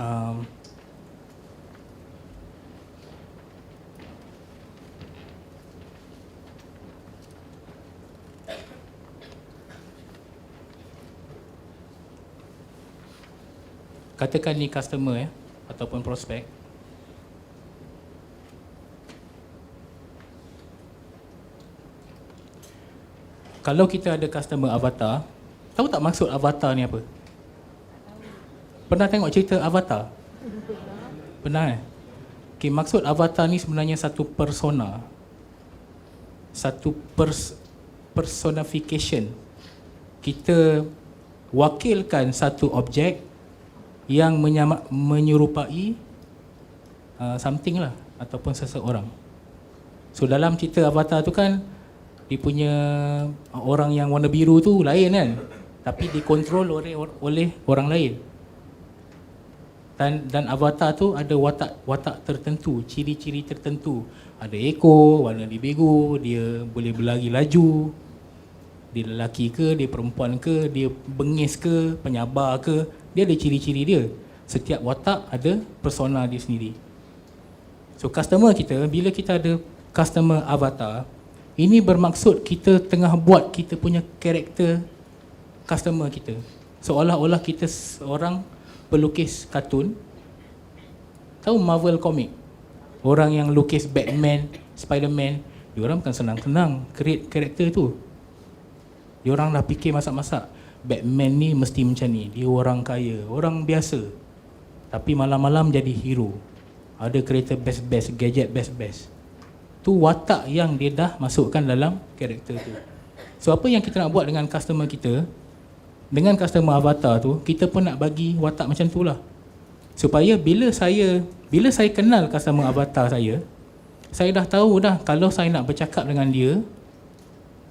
Um, Katakan ni customer ataupun prospek. Kalau kita ada customer avatar, tahu tak maksud avatar ni apa? Pernah tengok cerita Avatar? Pernah Okay, maksud avatar ni sebenarnya satu persona. Satu personification. Kita wakilkan satu objek yang menyerupai something lah, ataupun seseorang. So dalam cerita Avatar tu kan, dia punya orang yang warna biru tu lain kan, tapi dikontrol oleh orang lain. Dan avatar tu ada watak tertentu, ciri-ciri tertentu. Ada ekor, warna dia biru, dia boleh berlari laju, dia lelaki ke, dia perempuan ke, dia bengis ke, penyabar ke, dia ada ciri-ciri dia. Setiap watak ada persona dia sendiri. So customer kita, bila kita ada customer avatar, ini bermaksud kita tengah buat kita punya karakter customer kita. Seolah-olah kita seorang pelukis kartun. Tahu Marvel comic? Orang yang lukis Batman, Spiderman, diorang bukan senang-senang create karakter tu. Diorang dah fikir masak-masak, Batman ni mesti macam ni, dia orang kaya, orang biasa, tapi malam-malam jadi hero. Ada kereta best-best, gadget best-best. Tu watak yang dia dah masukkan dalam karakter tu. So apa yang kita nak buat dengan customer kita, dengan customer avatar tu, kita pun nak bagi watak macam tu lah. Supaya bila saya kenal customer avatar saya dah tahu dah kalau saya nak bercakap dengan dia,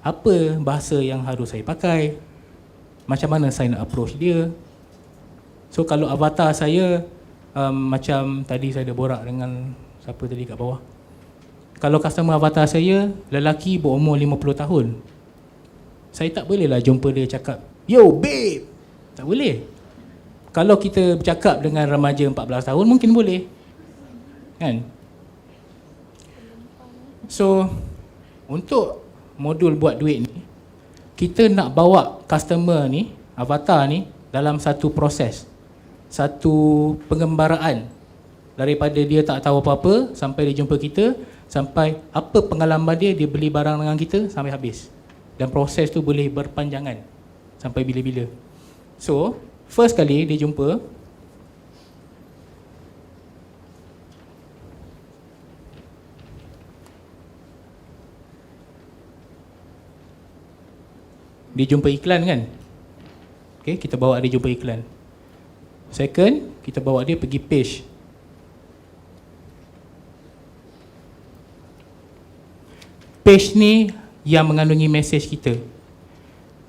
apa bahasa yang harus saya pakai, macam mana saya nak approach dia. So kalau avatar saya, macam tadi saya ada borak dengan siapa tadi kat bawah. Kalau customer avatar saya, lelaki berumur 50 tahun, saya tak bolehlah jumpa dia cakap, "Yo babe." Tak boleh. Kalau kita bercakap dengan remaja 14 tahun mungkin boleh, kan? So untuk modul buat duit ni, kita nak bawa customer ni, avatar ni, dalam satu proses, satu pengembaraan. Daripada dia tak tahu apa-apa sampai dia jumpa kita, sampai apa pengalaman dia beli barang dengan kita sampai habis. Dan proses tu boleh berpanjangan sampai bila-bila. So, first kali dia jumpa, dia jumpa iklan kan? Okay, kita bawa dia jumpa iklan. Second, kita bawa dia pergi page. Page ni yang mengandungi mesej kita.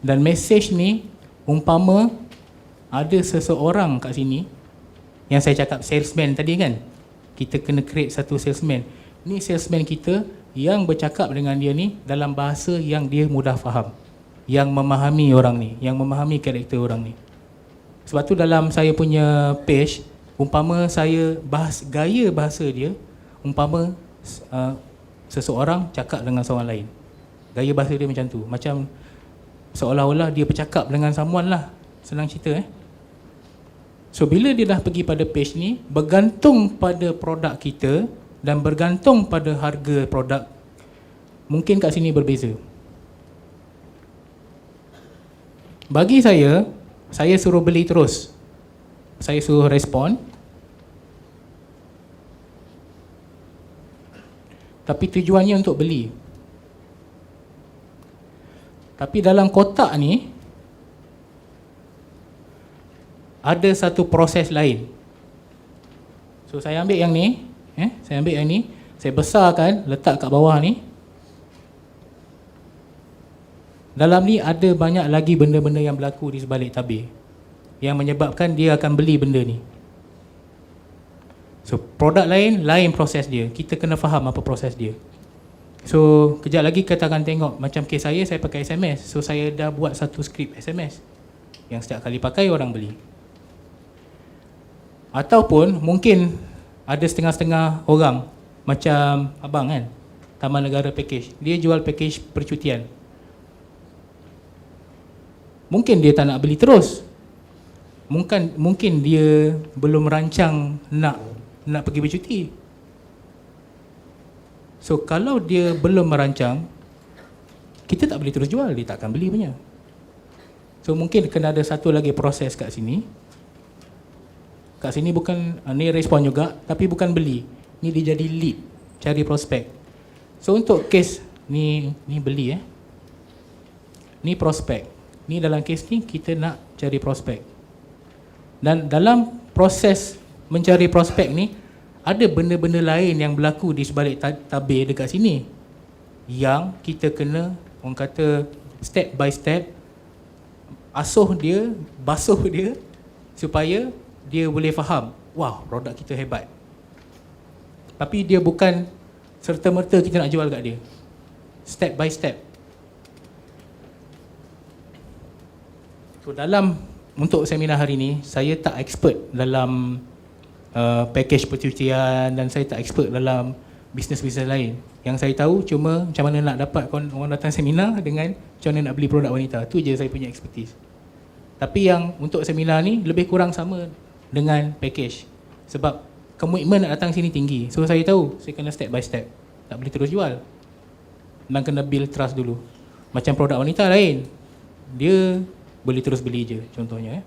Dan mesej ni umpama ada seseorang kat sini, yang saya cakap salesman tadi kan, kita kena create satu salesman. Ni salesman kita yang bercakap dengan dia ni dalam bahasa yang dia mudah faham, yang memahami orang ni, yang memahami karakter orang ni. Sebab tu dalam saya punya page, umpama saya gaya bahasa dia, umpama seseorang cakap dengan seorang lain, gaya bahasa dia macam tu, macam seolah-olah dia bercakap dengan someone lah. Senang cerita So bila dia dah pergi pada page ni, bergantung pada produk kita dan bergantung pada harga produk, mungkin kat sini berbeza. Bagi saya suruh beli terus, saya suruh respon, tapi tujuannya untuk beli. Tapi dalam kotak ni ada satu proses lain. So saya ambil yang ni, saya besarkan, letak kat bawah ni. Dalam ni ada banyak lagi benda-benda yang berlaku di sebalik tabir yang menyebabkan dia akan beli benda ni. So produk lain proses dia. Kita kena faham apa proses dia. So kejap lagi kita akan tengok, macam kes saya pakai SMS. So saya dah buat satu skrip SMS yang setiap kali pakai orang beli. Ataupun mungkin ada setengah-setengah orang macam abang kan, Taman Negara Package, dia jual package percutian. Mungkin dia tak nak beli terus, mungkin dia belum rancang nak pergi bercuti. So kalau dia belum merancang, kita tak boleh terus jual, dia tak akan beli punya. So mungkin kena ada satu lagi proses kat sini. Kat sini bukan, ni respon juga, tapi bukan beli. Ni dia jadi lead, cari prospek. So untuk kes ni beli ni prospek. Ni dalam kes ni kita nak cari prospek. Dan dalam proses mencari prospek ni, ada benda-benda lain yang berlaku di sebalik tabir dekat sini yang kita kena, orang kata, step by step asuh dia, basuh dia supaya dia boleh faham, wah, produk kita hebat. Tapi dia bukan serta-merta kita nak jual kat dia. Step by step. So untuk seminar hari ni, saya tak expert dalam package percutian dan saya tak expert dalam bisnes-bisnes lain. Yang saya tahu cuma macam mana nak dapat orang datang seminar dengan macam mana nak beli produk wanita. Tu je saya punya expertise. Tapi yang untuk seminar ni lebih kurang sama dengan package. Sebab komitmen nak datang sini tinggi. So saya tahu saya kena step by step. Tak boleh terus jual. Dan kena build trust dulu. Macam produk wanita lain, dia boleh terus beli je contohnya